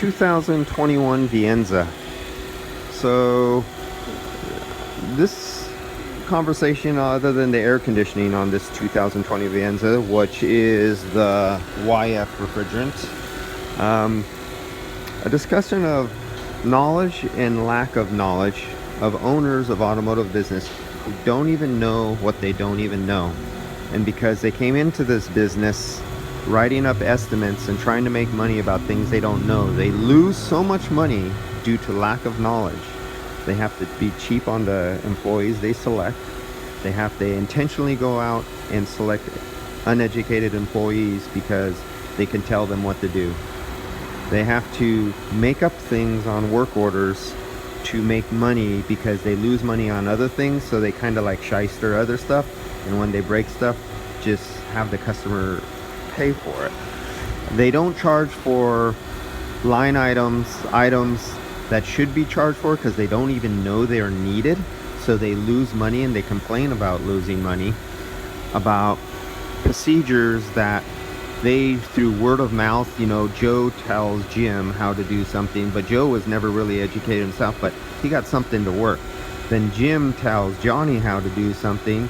2021 Vienza. So this conversation, other than the air conditioning on this 2020 Vienza, which is the YF refrigerant, a discussion of knowledge and lack of knowledge of owners of automotive business who don't even know what they don't even know. And because they came into this business writing up estimates and trying to make money about things they don't know, they lose so much money due to lack of knowledge. They have to be cheap on the employees they select. They intentionally go out and select uneducated employees because they can tell them what to do. They have to make up things on work orders to make money because they lose money on other things, so they kind of like shyster other stuff, and when they break stuff, just have the customer pay for it. They don't charge for line items that should be charged for because they don't even know they are needed, so they lose money, and they complain about losing money about procedures that they, through word of mouth, Joe tells Jim how to do something, but Joe was never really educated himself, but he got something to work. Then Jim tells Johnny how to do something,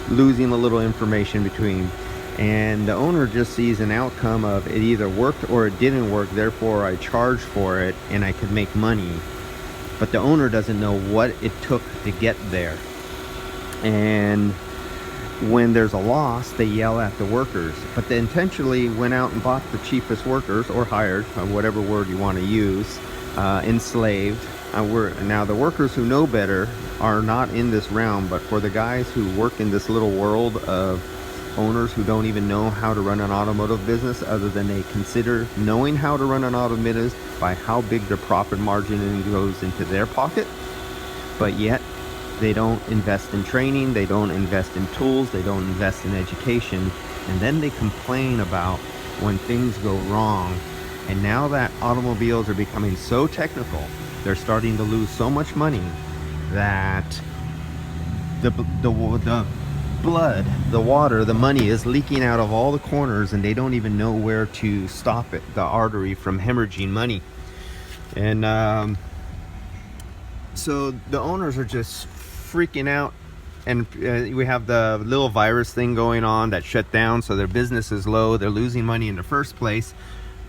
losing a little information between. And the owner just sees an outcome of it either worked or it didn't work, therefore I charged for it and I could make money. But the owner doesn't know what it took to get there. And when there's a loss, they yell at the workers, but they intentionally went out and bought the cheapest workers, or hired, whatever word you want to use, enslaved. Now the workers who know better are not in this realm, but for the guys who work in this little world of owners who don't even know how to run an automotive business, other than they consider knowing how to run an automotive business by how big their profit margin goes into their pocket, but yet they don't invest in training, they don't invest in tools, they don't invest in education, and then they complain about when things go wrong. And now that automobiles are becoming so technical, they're starting to lose so much money that the blood, the water, the money is leaking out of all the corners, and they don't even know where to stop it, the artery from hemorrhaging money. And so the owners are just freaking out, and we have the little virus thing going on that shut down, so their business is low, they're losing money in the first place.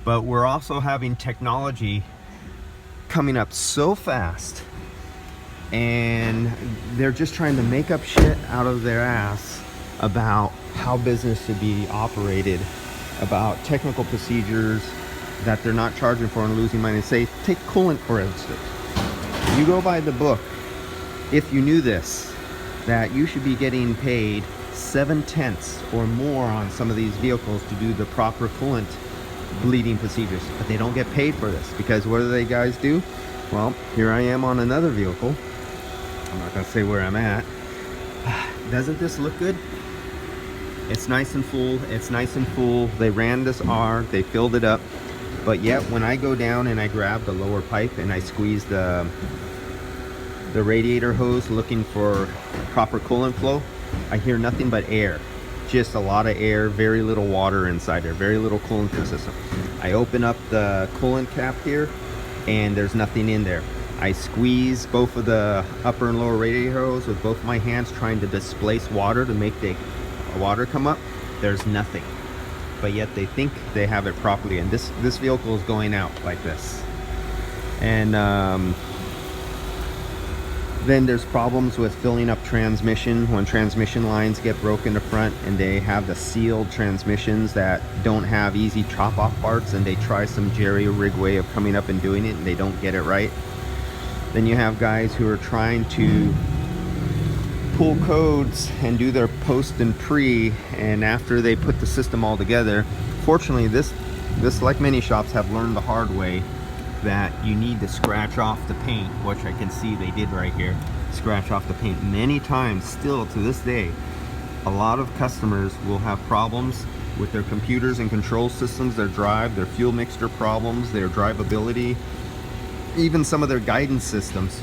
But we're also having technology coming up so fast, and they're just trying to make up shit out of their ass about how business should be operated, about technical procedures that they're not charging for and losing money. Say, take coolant for instance. You go by the book, if you knew this, that you should be getting paid 7/10 or more on some of these vehicles to do the proper coolant bleeding procedures, but they don't get paid for this because what do they guys do? Well, here I am on another vehicle. I'm not gonna say where I'm at. Doesn't this look good? It's nice and full. It's nice and full. They ran this R, they filled it up, but yet when I go down and I grab the lower pipe and I squeeze the radiator hose looking for proper coolant flow, I hear nothing but air. Just a lot of air, very little water inside there, very little coolant system. I open up the coolant cap here and there's nothing in there. I squeeze both of the upper and lower radiator hose with both my hands, trying to displace water to make the water come up. There's nothing, but yet they think they have it properly, and this vehicle is going out like this. And then there's problems with filling up transmission when transmission lines get broken in the front, and they have the sealed transmissions that don't have easy chop-off parts, and they try some jerry-rig way of coming up and doing it, and they don't get it right. Then you have guys who are trying to pull codes and do their post and pre, and after they put the system all together, fortunately this like many shops have learned the hard way that you need to scratch off the paint, which I can see they did right here. Scratch off the paint many times. Still to this day, a lot of customers will have problems with their computers and control systems, their drive, their fuel mixture problems, their drivability, even some of their guidance systems,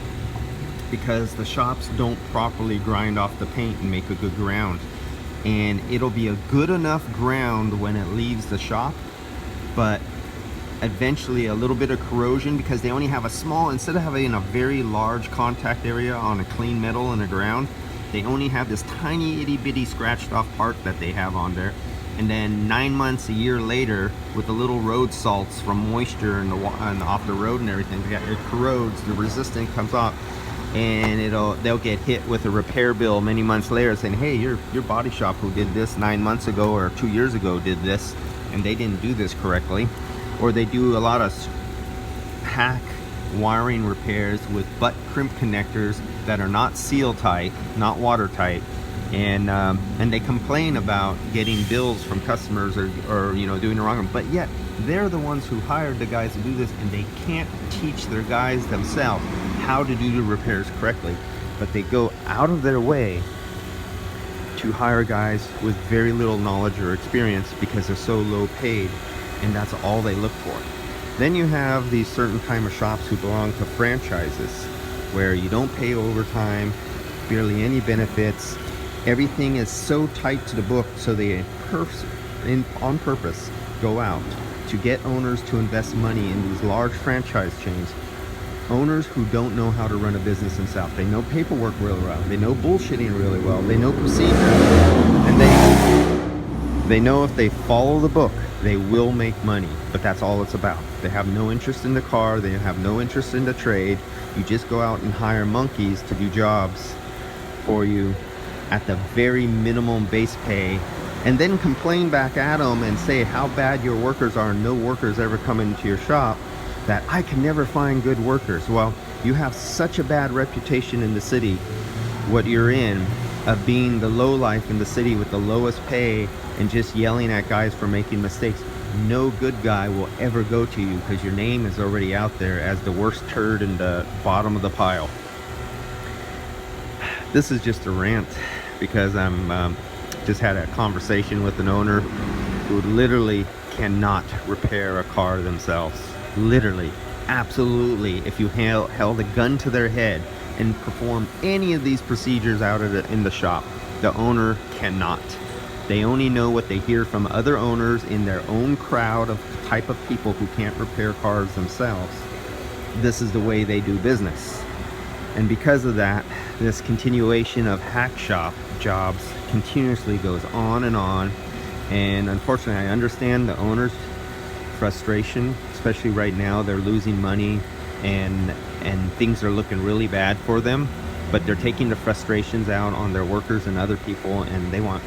because the shops don't properly grind off the paint and make a good ground. And it'll be a good enough ground when it leaves the shop, but eventually a little bit of corrosion because they only have a small, instead of having a very large contact area on a clean metal in the ground, they only have this tiny itty bitty scratched off part that they have on there. And then 9 months, a year later, with the little road salts from moisture and off the road and everything, it corrodes, the resistance comes off, and they'll get hit with a repair bill many months later saying, hey, your body shop who did this 9 months ago or 2 years ago did this, and they didn't do this correctly. Or they do a lot of hack wiring repairs with butt crimp connectors that are not seal tight, not watertight, and they complain about getting bills from customers or doing the wrong, but yet they're the ones who hired the guys to do this, and they can't teach their guys themselves how to do the repairs correctly, but they go out of their way to hire guys with very little knowledge or experience because they're so low paid, and that's all they look for. Then you have these certain kind of shops who belong to franchises where you don't pay overtime, barely any benefits. Everything is so tight to the book, so they on purpose go out to get owners to invest money in these large franchise chains. Owners who don't know how to run a business themselves. They know paperwork really well. They know bullshitting really well. They know procedures. And they know if they follow the book, they will make money. But that's all it's about. They have no interest in the car. They have no interest in the trade. You just go out and hire monkeys to do jobs for you at the very minimum base pay, and then complain back at them and say how bad your workers are. No workers ever come into your shop, that I can never find good workers. Well, you have such a bad reputation in the city, what you're in, of being the lowlife in the city with the lowest pay and just yelling at guys for making mistakes. No good guy will ever go to you because your name is already out there as the worst turd in the bottom of the pile. This is just a rant because I'm just had a conversation with an owner who literally cannot repair a car themselves. Literally, absolutely. If you held a gun to their head and perform any of these procedures out in the shop, the owner cannot. They only know what they hear from other owners in their own crowd of type of people who can't repair cars themselves. This is the way they do business. And because of that, this continuation of hack shop jobs continuously goes on. And unfortunately, I understand the owner's frustration, especially right now. They're losing money and things are looking really bad for them, but they're taking the frustrations out on their workers and other people, and they want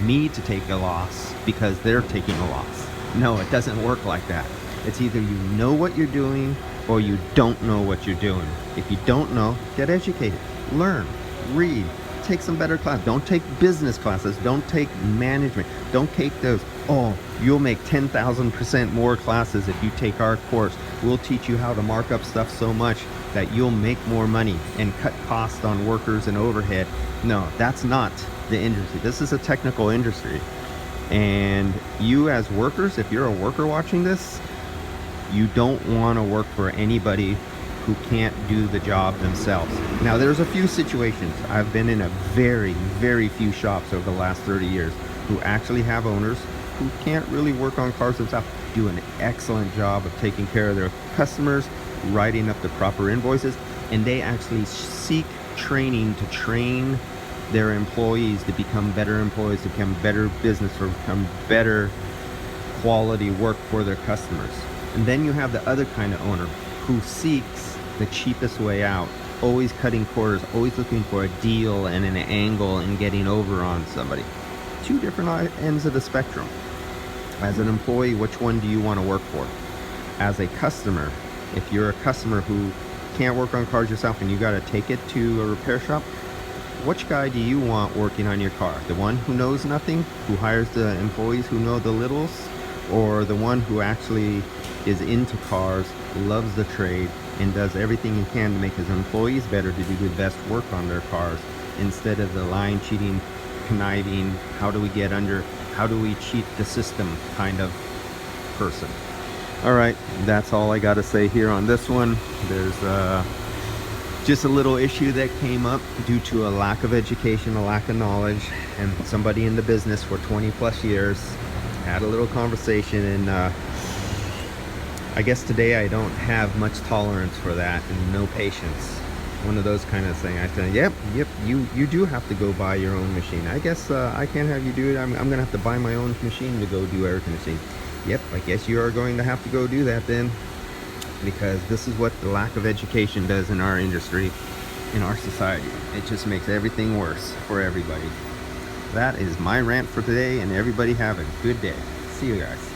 me to take a loss because they're taking a loss. No, it doesn't work like that. It's either you know what you're doing or you don't know what you're doing. If you don't know, get educated, learn, read, take some better class. Don't take business classes. Don't take management. Don't take those. Oh, you'll make 10,000% more classes if you take our course. We'll teach you how to mark up stuff so much that you'll make more money and cut costs on workers and overhead. No, that's not the industry. This is a technical industry. And you as workers, if you're a worker watching this, you don't want to work for anybody who can't do the job themselves. Now, there's a few situations. I've been in a very, very few shops over the last 30 years who actually have owners who can't really work on cars themselves, do an excellent job of taking care of their customers, writing up the proper invoices, and they actually seek training to train their employees to become better employees, to become better business, or become better quality work for their customers. And then you have the other kind of owner who seeks the cheapest way out, always cutting corners, always looking for a deal and an angle and getting over on somebody. Two different ends of the spectrum. As an employee, which one do you want to work for? As a customer, if you're a customer who can't work on cars yourself and you got to take it to a repair shop, which guy do you want working on your car? The one who knows nothing, who hires the employees who know the littles, or the one who actually is into cars, loves the trade, and does everything he can to make his employees better, to do the best work on their cars, instead of the lying, cheating, conniving, how do we cheat the system kind of person. All right, that's all I got to say here on this one. There's just a little issue that came up due to a lack of education, a lack of knowledge, and somebody in the business for 20 plus years had a little conversation, and I guess today I don't have much tolerance for that and no patience. One of those kind of thing. I say, yep, you do have to go buy your own machine. I guess I can't have you do it. I'm gonna have to buy my own machine to go do air conditioning. Yep, I guess you are going to have to go do that then, because this is what the lack of education does in our industry, in our society. It just makes everything worse for everybody. That is my rant for today, and everybody have a good day. See you guys.